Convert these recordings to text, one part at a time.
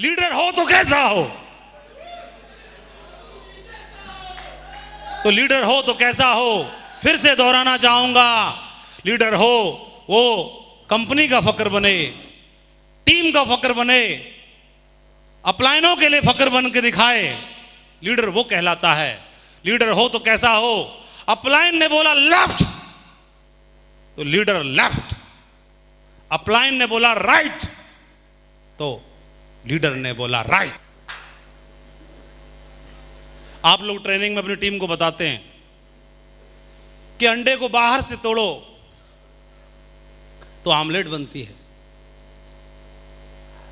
Leader हो तो कैसा हो, तो लीडर हो तो कैसा हो, फिर से दोहराना चाहूंगा। लीडर हो वो कंपनी का फक्र बने, टीम का फक्र बने, अपलायनों के लिए फक्र बन के दिखाए, लीडर वो कहलाता है। लीडर हो तो कैसा हो, अपलायन ने बोला लेफ्ट तो लीडर लेफ्ट, अपलायन ने बोला राइट तो लीडर ने बोला राइट। आप लोग ट्रेनिंग में अपनी टीम को बताते हैं कि अंडे को बाहर से तोड़ो तो आमलेट बनती है,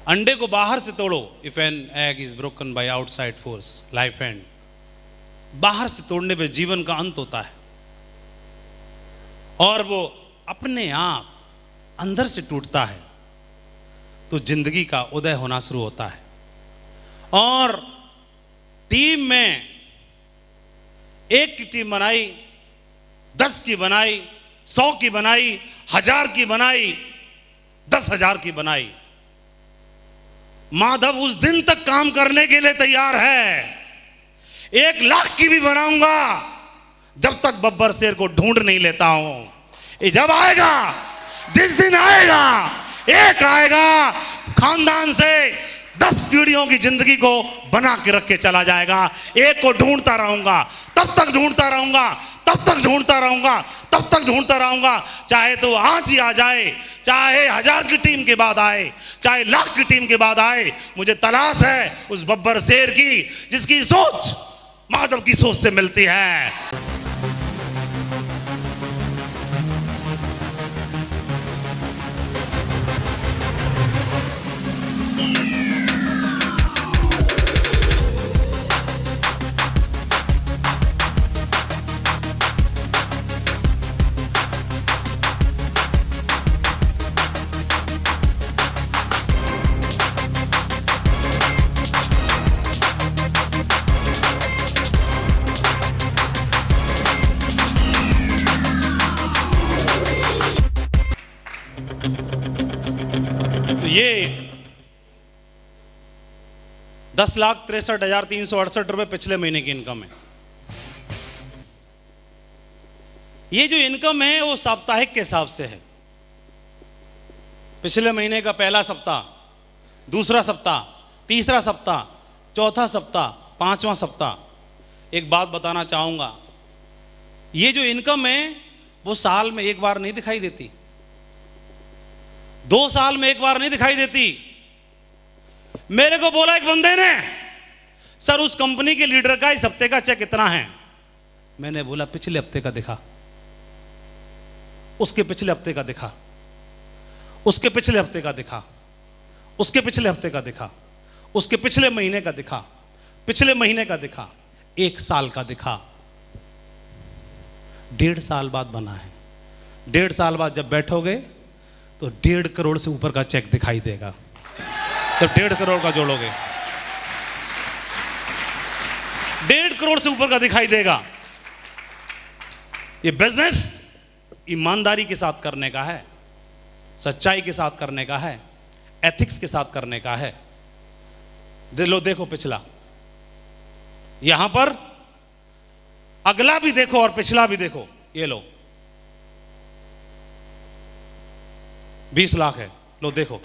अंडे को बाहर से तोड़ो, if an egg is broken by outside force life and, बाहर से तोड़ने पे जीवन का अंत होता है और वो अपने आप अंदर से टूटता है तो जिंदगी का उदय होना शुरू होता है। और टीम में एक की टीम बनाई, 10 की बनाई, 100 की बनाई, 1000 की बनाई, 10,000 की बनाई, माधव उस दिन तक काम करने के लिए तैयार है। 1,00,000 की भी बनाऊंगा जब तक बब्बर शेर को ढूंढ नहीं लेता हूं। ये जब आएगा, जिस दिन आएगा, एक आएगा खानदान से 10 पीढ़ियों की जिंदगी को बना के रख के चला जाएगा। एक को ढूंढता रहूंगा, तब तक ढूंढता रहूंगा, तब तक ढूंढता रहूंगा, तब तक ढूंढता रहूंगा, चाहे तो आज ही आ जाए, चाहे 1000 की टीम के बाद आए, चाहे 1,00,000 की टीम के बाद आए। मुझे तलाश है उस बब्बर शेर की जिसकी सोच माधव की सोच से मिलती है। ये 10,63,368 रुपए पिछले महीने की इनकम है। ये जो इनकम है वो साप्ताहिक के हिसाब से है। पिछले महीने का पहला सप्ताह, दूसरा सप्ताह, तीसरा सप्ताह, चौथा सप्ताह, पांचवा सप्ताह। एक बात बताना चाहूंगा, ये जो इनकम है वो साल में एक बार नहीं दिखाई देती, 2 साल में एक बार नहीं दिखाई देती। मेरे को बोला एक बंदे ने, सर उस कंपनी के लीडर का इस हफ्ते का चेक कितना है? मैंने बोला पिछले हफ्ते का दिखा, उसके पिछले हफ्ते का दिखा, उसके पिछले हफ्ते का दिखा, उसके पिछले हफ्ते का दिखा, उसके पिछले महीने का दिखा, पिछले महीने का दिखा, 1 साल का दिखा। 1.5 साल बाद बना है। 1.5 साल बाद जब बैठोगे तो 1.5 करोड़ से ऊपर का चेक दिखाई देगा। तो 1.5 करोड़ का जोड़ोगे, 1.5 करोड़ से ऊपर का दिखाई देगा। ये बिजनेस ईमानदारी के साथ करने का है, सच्चाई के साथ करने का है, एथिक्स के साथ करने का है। देखो पिछला, यहां पर अगला भी देखो और पिछला भी देखो। ये लो 20 लाख है, लो देखो।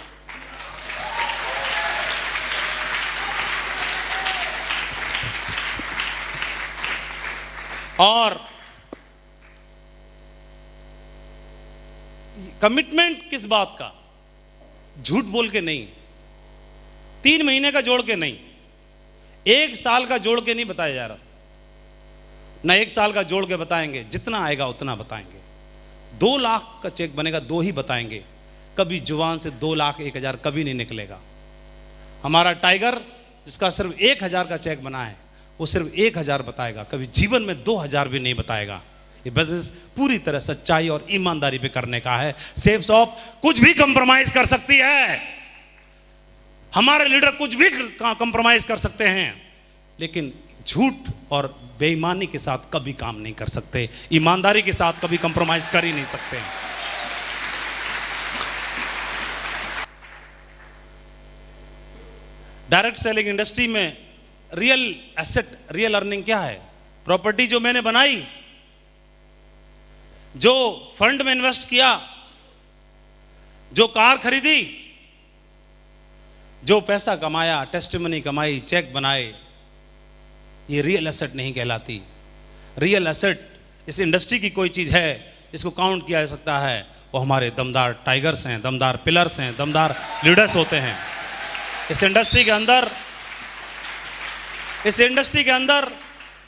और कमिटमेंट किस बात का? झूठ बोल के नहीं, 3 महीने का जोड़ के नहीं, 1 साल का जोड़ के नहीं बताया जा रहा। ना 1 साल का जोड़ के बताएंगे, जितना आएगा उतना बताएंगे। 2 लाख का चेक बनेगा, 2 ही बताएंगे। कभी जुबान से 2 लाख 1,000 कभी नहीं निकलेगा। हमारा टाइगर जिसका सिर्फ 1,000 का चेक बना है, वो सिर्फ 1,000 बताएगा, कभी जीवन में 2,000 भी नहीं बताएगा। ये बिजनेस पूरी तरह सच्चाई और ईमानदारी पे करने का है। सेफ शॉप कुछ भी कंप्रोमाइज कर सकती है, हमारे लीडर कुछ भी कंप्रोमाइज कर सकते हैं, लेकिन झूठ और बेईमानी के साथ कभी काम नहीं कर सकते, ईमानदारी के साथ कभी कंप्रोमाइज कर ही नहीं सकते। डायरेक्ट सेलिंग इंडस्ट्री में रियल एसेट, रियल अर्निंग क्या है? प्रॉपर्टी जो मैंने बनाई, जो फंड में इन्वेस्ट किया, जो कार खरीदी, जो पैसा कमाया, टेस्टिमनी कमाई, चेक बनाए, ये रियल एसेट नहीं कहलाती। रियल एसेट इस इंडस्ट्री की कोई चीज है जिसको काउंट किया जा सकता है, वो हमारे दमदार टाइगर्स हैं, दमदार पिलर्स हैं, दमदार लीडर्स होते हैं। इस इंडस्ट्री के अंदर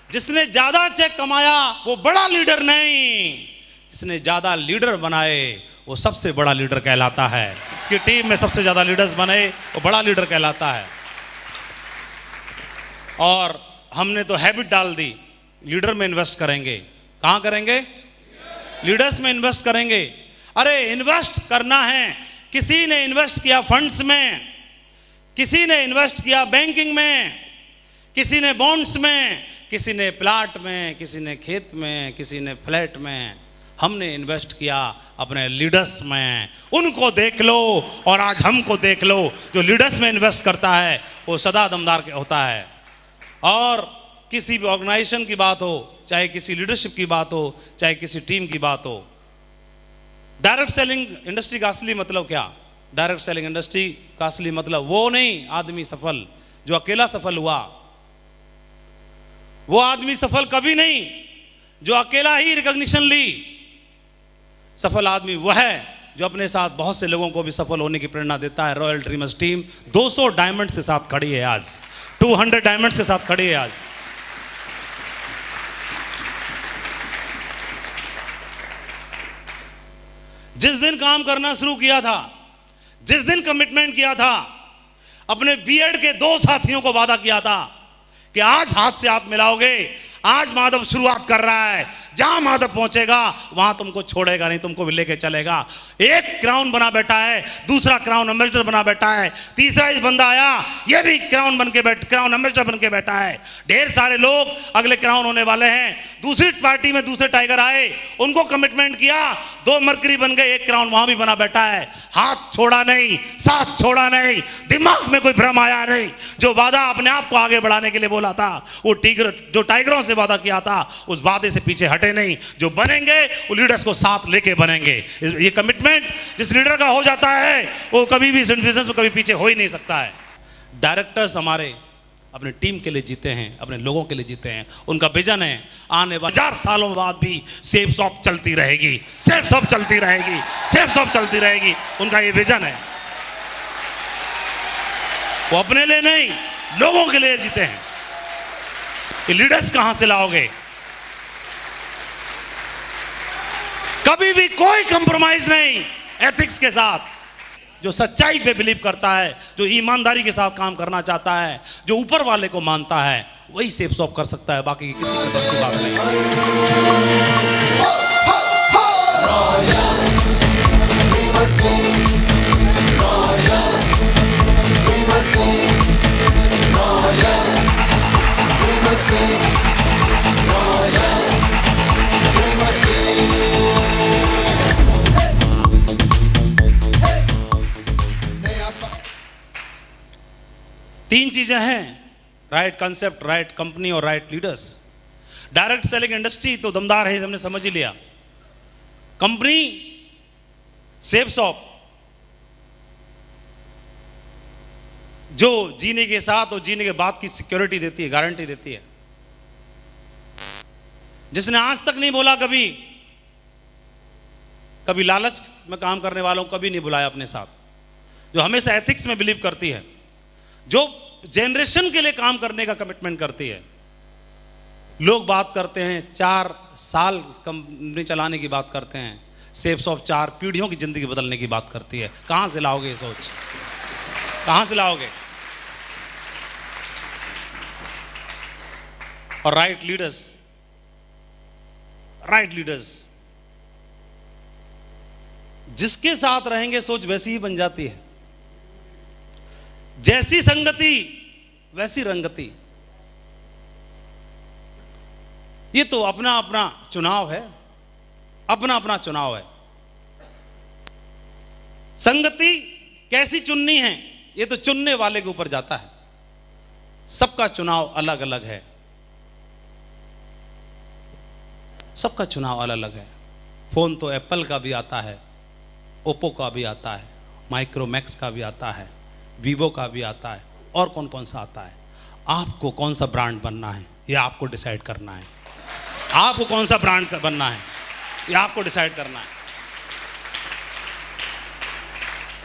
जिसने ज्यादा चेक कमाया वो बड़ा लीडर नहीं, जिसने ज्यादा लीडर बनाए वो सबसे बड़ा लीडर कहलाता है। इसकी टीम में सबसे ज्यादा लीडर्स बने वो बड़ा लीडर कहलाता है। और हमने तो हैबिट डाल दी, लीडर में इन्वेस्ट करेंगे। कहां करेंगे? लीडर्स में इन्वेस्ट करेंगे। अरे इन्वेस्ट करना है, किसी ने इन्वेस्ट किया फंड्स में, किसी ने इन्वेस्ट किया बैंकिंग में, किसी ने बॉन्ड्स में, किसी ने प्लाट में, किसी ने खेत में, किसी ने फ्लैट में। हमने इन्वेस्ट किया अपने लीडर्स में। उनको देख लो और आज हमको देख लो। जो लीडर्स में इन्वेस्ट करता है वो सदा दमदार होता है। और किसी भी ऑर्गेनाइजेशन की बात हो, चाहे किसी लीडरशिप की बात हो, चाहे किसी टीम की बात हो, डायरेक्ट सेलिंग इंडस्ट्री का असली मतलब क्या? डायरेक्ट सेलिंग इंडस्ट्री का असली मतलब वो नहीं आदमी सफल जो अकेला सफल हुआ। वो आदमी सफल कभी नहीं जो अकेला ही रिकॉग्निशन ली। सफल आदमी वह है जो अपने साथ बहुत से लोगों को भी सफल होने की प्रेरणा देता है। रॉयल ड्रीमर्स टीम 200 डायमंड्स के साथ खड़ी है आज, 200 डायमंड्स के साथ खड़ी है आज। जिस दिन काम करना शुरू किया था, जिस दिन कमिटमेंट किया था, अपने बीएड के 2 साथियों को वादा किया था कि आज हाथ से हाथ मिलाओगे। आज माधव शुरुआत कर रहा है, जहां माधव पहुंचेगा वहां तुमको छोड़ेगा नहीं, तुमको भी लेके चलेगा। एक क्राउन बना बैठा है, दूसरा क्राउन एम्बेसडर बना बैठा है, तीसरा इस बंदा आया ये भी क्राउन एम्बेसडर बन के बैठा है। ढेर सारे लोग अगले क्राउन होने वाले हैं। दूसरी पार्टी में दूसरे टाइगर आए, उनको कमिटमेंट किया, 2 मरकरी बन गए, एक क्राउन वहां भी बना बैठा है। हाथ छोड़ा नहीं, साथ छोड़ा नहीं, दिमाग में कोई भ्रम आया नहीं। जो वादा अपने आप को आगे बढ़ाने के लिए बोला था, वो जो टाइगरों से वादा किया था, उस वादे से पीछे हटे नहीं। जो बनेंगे वो लीडर्स को साथ लेके बनेंगे। ये कमिटमेंट जिस लीडर का हो जाता है वो कभी भी बिजनेस में कभी पीछे हो ही नहीं सकता है। डायरेक्टर्स हमारे अपने टीम के लिए जीते हैं, अपने लोगों के लिए जीते हैं। उनका विजन है आने वाले 1000 सालों बाद भी सेफ शॉप चलती रहेगी, सेफ शॉप चलती रहेगी, सेफ शॉप चलती रहेगी। उनका ये विजन है। वो अपने लिए नहीं, लोगों के लिए जीते हैं। ये लीडर्स कहां से लाओगे? कभी भी कोई कंप्रोमाइज नहीं एथिक्स के साथ। जो सच्चाई पे बिलीव करता है, जो ईमानदारी के साथ काम करना चाहता है, जो ऊपर वाले को मानता है, वही सेफ शॉप कर सकता है। बाकी किसी के बस की बात नहीं। तीन चीजें हैं, राइट कंसेप्ट, राइट कंपनी और right leaders. Direct selling industry तो दमदार है, हमने समझ ही लिया। कंपनी सेफ शॉप जो जीने के साथ और जीने के बाद की सिक्योरिटी देती है, गारंटी देती है। जिसने आज तक नहीं बोला कभी लालच में काम करने वालों को कभी नहीं बुलाया अपने साथ, जो हमेशा एथिक्स में बिलीव करती है, जो जनरेशन के लिए काम करने का कमिटमेंट करती है। लोग बात करते हैं 4 साल कंपनी चलाने की बात करते हैं, सेफ शॉप 4 पीढ़ियों की जिंदगी बदलने की बात करती है। कहां से लाओगे ये सोच? कहां से लाओगे? और राइट लीडर्स जिसके साथ रहेंगे सोच वैसी ही बन जाती है। जैसी संगति वैसी रंगति। ये तो अपना अपना चुनाव है, अपना अपना चुनाव है। संगति कैसी चुननी है ये तो चुनने वाले के ऊपर जाता है। सबका चुनाव अलग अलग है, सबका चुनाव अलग अलग है। फोन तो एप्पल का भी आता है, ओप्पो का भी आता है, माइक्रोमैक्स का भी आता है, वीवो का भी आता है, और कौन कौन सा आता है। आपको कौन सा ब्रांड बनना है ये आपको डिसाइड करना है। आपको कौन सा ब्रांड बनना है ये आपको डिसाइड करना है।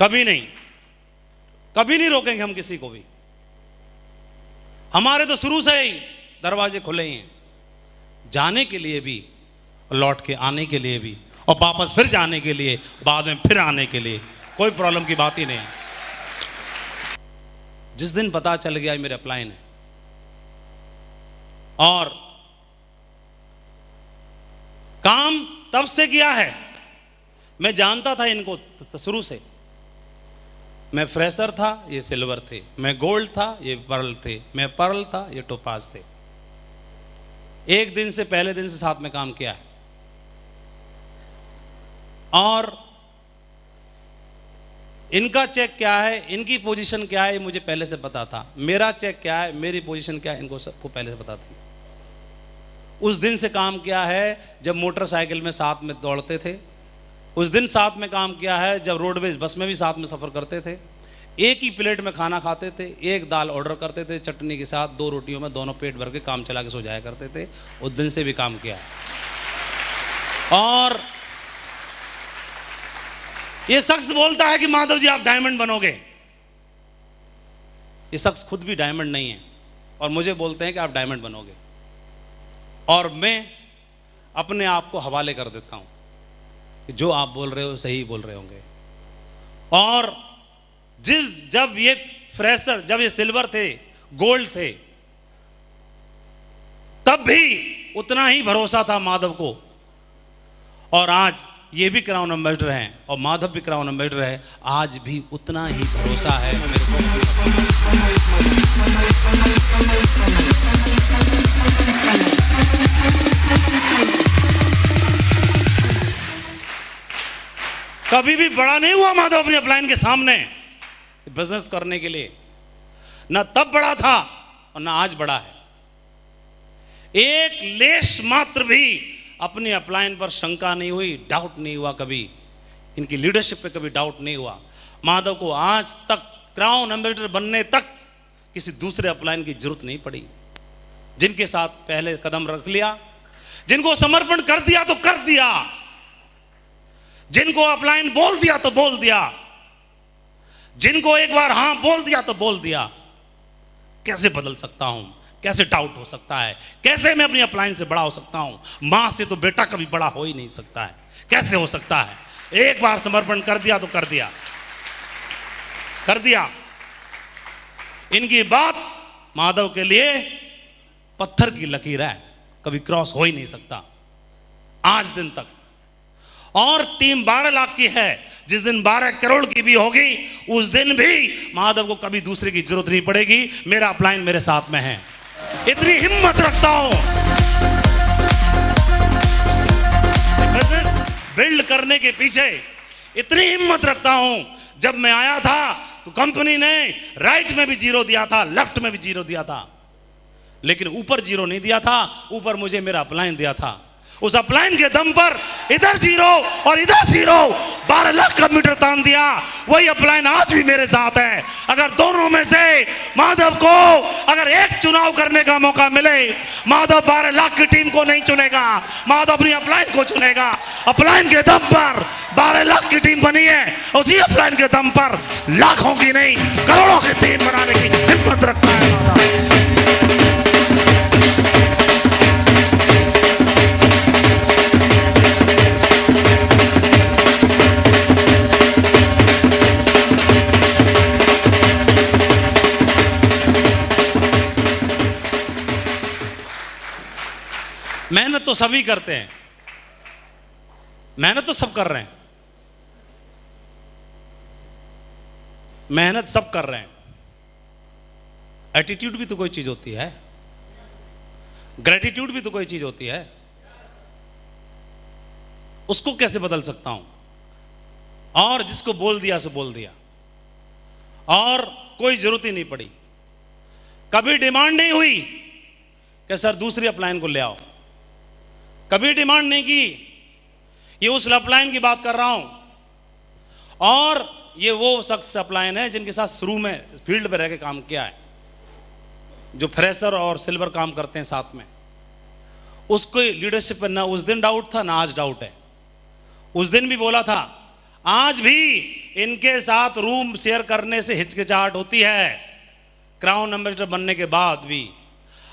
कभी नहीं रोकेंगे हम किसी को भी। हमारे तो शुरू से ही दरवाजे खुले ही हैं, जाने के लिए भी, लौट के आने के लिए भी, और वापस फिर जाने के लिए, बाद में फिर आने के लिए। कोई प्रॉब्लम की बात ही नहीं। जिस दिन पता चल गया मेरे अपलाइन है, और काम तब से किया है, मैं जानता था इनको शुरू से। मैं फ्रेशर था, ये सिल्वर थे, मैं गोल्ड था, ये पर्ल थे, मैं पर्ल था, ये टोपाज थे। एक दिन से, पहले दिन से साथ में काम किया है। और इनका चेक क्या है, इनकी पोजीशन क्या है, मुझे पहले से पता था। मेरा चेक क्या है, मेरी पोजीशन क्या है, इनको सबको पहले से पता थी। उस दिन से काम किया है जब मोटरसाइकिल में साथ में दौड़ते थे, उस दिन साथ में काम किया है जब रोडवेज बस में भी साथ में सफ़र करते थे, एक ही प्लेट में खाना खाते थे, एक दाल ऑर्डर करते थे चटनी के साथ, 2 रोटियों में दोनों पेट भर के काम चला के सो जाया करते थे। उस दिन से भी काम किया है। और ये शख्स बोलता है कि माधव जी आप डायमंड बनोगे। ये शख्स खुद भी डायमंड नहीं है और मुझे बोलते हैं कि आप डायमंड बनोगे, और मैं अपने आप को हवाले कर देता हूं कि जो आप बोल रहे हो सही बोल रहे होंगे। और जब ये फ्रेशर, जब ये सिल्वर थे, गोल्ड थे, तब भी उतना ही भरोसा था माधव को, और आज ये भी क्राउन एम्बेसडर हैं और माधव भी क्राउन एम्बेसडर है, आज भी उतना ही भरोसा है मेरे को। कभी भी बड़ा नहीं हुआ माधव अपनी अपलाइन के सामने बिजनेस करने के लिए, ना तब बड़ा था और ना आज बड़ा है। एक लेश मात्र भी अपनी अपलाइन पर शंका नहीं हुई, डाउट नहीं हुआ कभी, इनकी लीडरशिप पे कभी डाउट नहीं हुआ। माधव को आज तक क्राउन एम्बेसडर बनने तक किसी दूसरे अपलाइन की जरूरत नहीं पड़ी। जिनके साथ पहले कदम रख लिया, जिनको समर्पण कर दिया तो कर दिया, जिनको अपलाइन बोल दिया तो बोल दिया, जिनको एक बार हां बोल दिया तो बोल दिया। कैसे बदल सकता हूं, कैसे डाउट हो सकता है, कैसे मैं अपनी अपलाइन से बड़ा हो सकता हूं। मां से तो बेटा कभी बड़ा हो ही नहीं सकता है, कैसे हो सकता है। एक बार समर्पण कर दिया तो कर दिया, कर दिया। इनकी बात माधव के लिए पत्थर की लकीर है, कभी क्रॉस हो ही नहीं सकता आज दिन तक। और टीम 12 लाख की है, जिस दिन 12 करोड़ की भी होगी उस दिन भी माधव को कभी दूसरे की जरूरत नहीं पड़ेगी। मेरा अपलाइन मेरे साथ में है, इतनी हिम्मत रखता हूं। बिजनेस बिल्ड करने के पीछे इतनी हिम्मत रखता हूं। जब मैं आया था तो कंपनी ने राइट में भी 0 दिया था, लेफ्ट में भी 0 दिया था, लेकिन ऊपर 0 नहीं दिया था, ऊपर मुझे मेरा अपलाइन दिया था। उस अपलाइन के दम पर इधर 0 और इधर 0, 12 लाख का मीटर तान दिया। वही अपलाइन आज भी मेरे साथ है। अगर दोनों में से माधव को अगर एक चुनाव करने का मौका मिले, माधव 12 लाख की टीम को नहीं चुनेगा, माधव अपनी अपलाइन को चुनेगा। अपलाइन के दम पर 12 लाख की टीम बनी है, उसी अपलाइन के दम पर लाखों की नहीं करोड़ों की टीम बनाने की हिम्मत रखता है माधव। मेहनत तो सभी करते हैं, मेहनत तो सब कर रहे हैं, मेहनत सब कर रहे हैं। एटीट्यूड भी तो कोई चीज होती है, ग्रेटिट्यूड भी तो कोई चीज होती है। उसको कैसे बदल सकता हूं? और जिसको बोल दिया सो बोल दिया, और कोई जरूरत ही नहीं पड़ी। कभी डिमांड नहीं हुई कि सर दूसरी अपलाइन को ले आओ, कभी डिमांड नहीं की। ये उस अपलाइन की बात कर रहा हूं, और ये वो शख्स अपलाइन है जिनके साथ शुरू में फील्ड पर रह के काम किया है, जो फ्रेशर और सिल्वर काम करते हैं साथ में। उसको लीडरशिप पर ना उस दिन डाउट था ना आज डाउट है। उस दिन भी बोला था, आज भी इनके साथ रूम शेयर करने से हिचकिचाहट होती है, क्राउन एम्बेसडर बनने के बाद भी।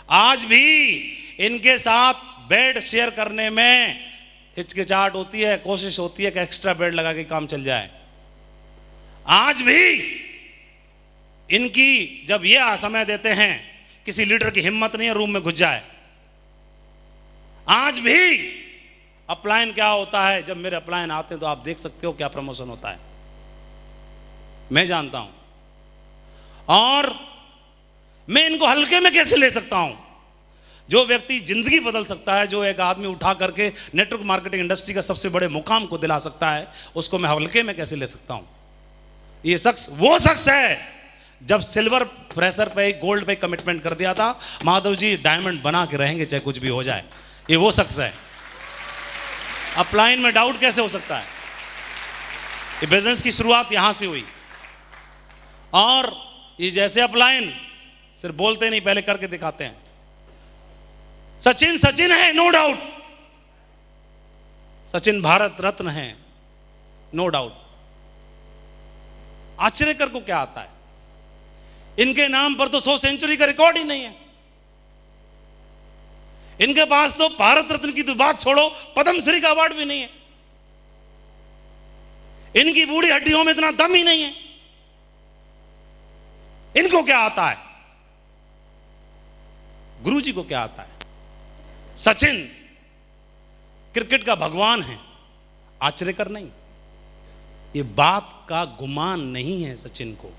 आज भी इनके साथ बेड शेयर करने में हिचकिचाहट होती है, कोशिश होती है कि एक्स्ट्रा बेड लगा के काम चल जाए। आज भी इनकी जब ये समय देते हैं, किसी लीडर की हिम्मत नहीं है रूम में घुस जाए। आज भी अपलाइन क्या होता है, जब मेरे अपलाइन आते हैं तो आप देख सकते हो क्या प्रमोशन होता है, मैं जानता हूं। और मैं इनको हल्के में कैसे ले सकता हूं? जो व्यक्ति जिंदगी बदल सकता है, जो एक आदमी उठा करके नेटवर्क मार्केटिंग इंडस्ट्री का सबसे बड़े मुकाम को दिला सकता है, उसको मैं हल्के में कैसे ले सकता हूं? ये शख्स वो शख्स है जब सिल्वर प्रेशर पे गोल्ड पे कमिटमेंट कर दिया था, माधव जी डायमंड बना के रहेंगे चाहे कुछ भी हो जाए। ये वो शख्स है। अपलाइन में डाउट कैसे हो सकता है? ये बिजनेस की शुरुआत यहां से हुई, और ये जैसे अपलाइन सिर्फ बोलते नहीं, पहले करके दिखाते हैं। सचिन सचिन है, नो डाउट। सचिन भारत रत्न है, नो डाउट। आश्चर्यकर को क्या आता है? इनके नाम पर तो 100 सेंचुरी का रिकॉर्ड ही नहीं है। इनके पास तो भारत रत्न की तो बात छोड़ो, पद्मश्री का अवार्ड भी नहीं है। इनकी बूढ़ी हड्डियों में इतना दम ही नहीं है। इनको क्या आता है? गुरुजी को क्या आता है? सचिन क्रिकेट का भगवान है, आश्चर्यकर नहीं। ये बात का गुमान नहीं है सचिन को।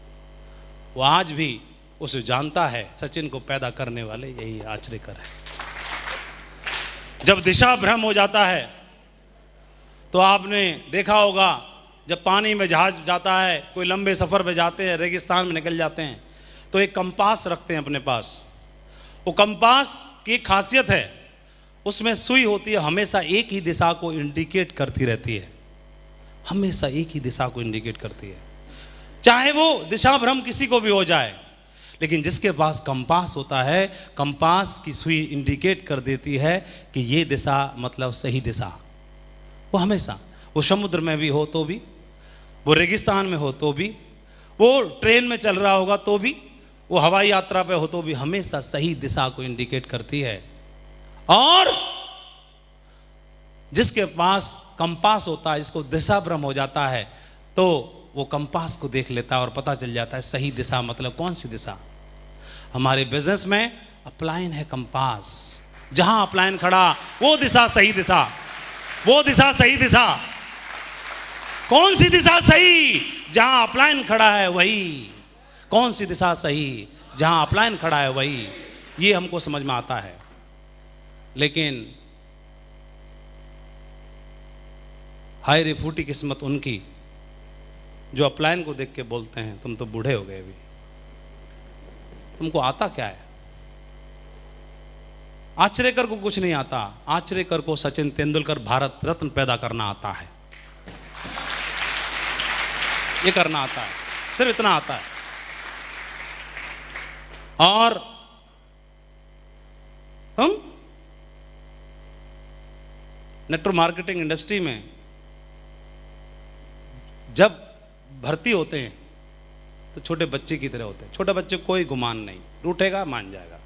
वो आज भी उसे जानता है, सचिन को पैदा करने वाले यही आश्चर्यकर है। जब दिशा भ्रम हो जाता है तो आपने देखा होगा, जब पानी में जहाज जाता है, कोई लंबे सफर पे जाते हैं, रेगिस्तान में निकल जाते हैं, तो एक कंपास रखते हैं अपने पास। वो कंपास की एक खासियत है, उसमें सुई होती है, हमेशा एक ही दिशा को इंडिकेट करती रहती है, हमेशा एक ही दिशा को इंडिकेट करती है। चाहे वो दिशा भ्रम किसी को भी हो जाए, लेकिन जिसके पास कंपास होता है, कंपास की सुई इंडिकेट कर देती है कि ये दिशा मतलब सही दिशा। वो हमेशा, वो समुद्र में भी हो तो भी, वो रेगिस्तान में हो तो भी, वो ट्रेन में चल रहा होगा तो भी, वो हवाई यात्रा पे हो तो भी, हमेशा सही दिशा को इंडिकेट करती है। और जिसके पास कंपास होता है, जिसको दिशा भ्रम हो जाता है, तो वो कंपास को देख लेता है और पता चल जाता है सही दिशा मतलब कौन सी दिशा। हमारे बिजनेस में अपलाइन है कंपास। जहां अपलाइन खड़ा वो दिशा सही दिशा, वो दिशा सही दिशा। कौन सी दिशा सही? जहां अपलाइन खड़ा है वही। कौन सी दिशा सही? जहां अपलाइन खड़ा है वही। ये हमको समझ में आता है। लेकिन हाय रे फूटी किस्मत उनकी जो अपलाइन को देख के बोलते हैं तुम तो बूढ़े हो गए, अभी तुमको आता क्या है? आश्चर्यकर को कुछ नहीं आता। आश्चर्यकर को सचिन तेंदुलकर भारत रत्न पैदा करना आता है। ये करना आता है, सिर्फ इतना आता है। और हम नेटवर्क मार्केटिंग इंडस्ट्री में जब भर्ती होते हैं तो छोटे बच्चे की तरह होते हैं। छोटे बच्चे कोई गुमान नहीं, रूठेगा मान जाएगा,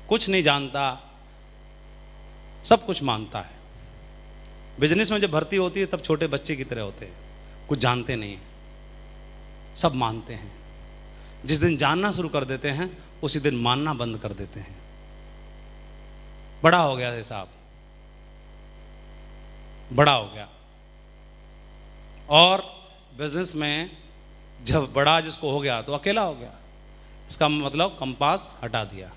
कुछ नहीं जानता, सब कुछ मानता है। बिजनेस में जब भर्ती होती है तब छोटे बच्चे की तरह होते हैं, कुछ जानते नहीं हैं, सब मानते हैं। जिस दिन जानना शुरू कर देते हैं उसी दिन मानना बंद कर देते हैं। बड़ा हो गया साहब, बड़ा हो गया। और बिजनेस में जब बड़ा जिसको हो गया तो अकेला हो गया। इसका मतलब कंपास हटा दिया।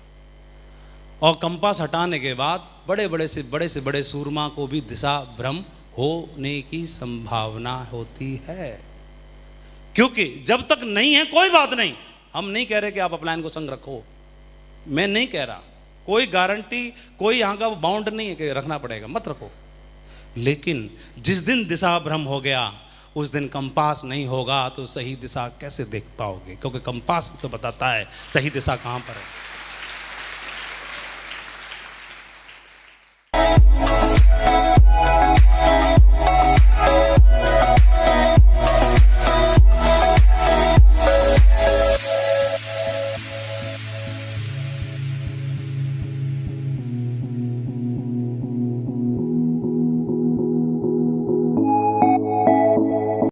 और कंपास हटाने के बाद बड़े से बड़े सूरमा को भी दिशा भ्रम होने की संभावना होती है। क्योंकि जब तक नहीं है कोई बात नहीं, हम नहीं कह रहे कि आप अपलाइन को संग रखो, मैं नहीं कह रहा, कोई गारंटी, कोई यहाँ का बाउंड नहीं है कि रखना पड़ेगा, मत रखो। लेकिन जिस दिन दिशा भ्रम हो गया, उस दिन कंपास नहीं होगा तो सही दिशा कैसे देख पाओगे? क्योंकि कंपास तो बताता है सही दिशा कहाँ पर है।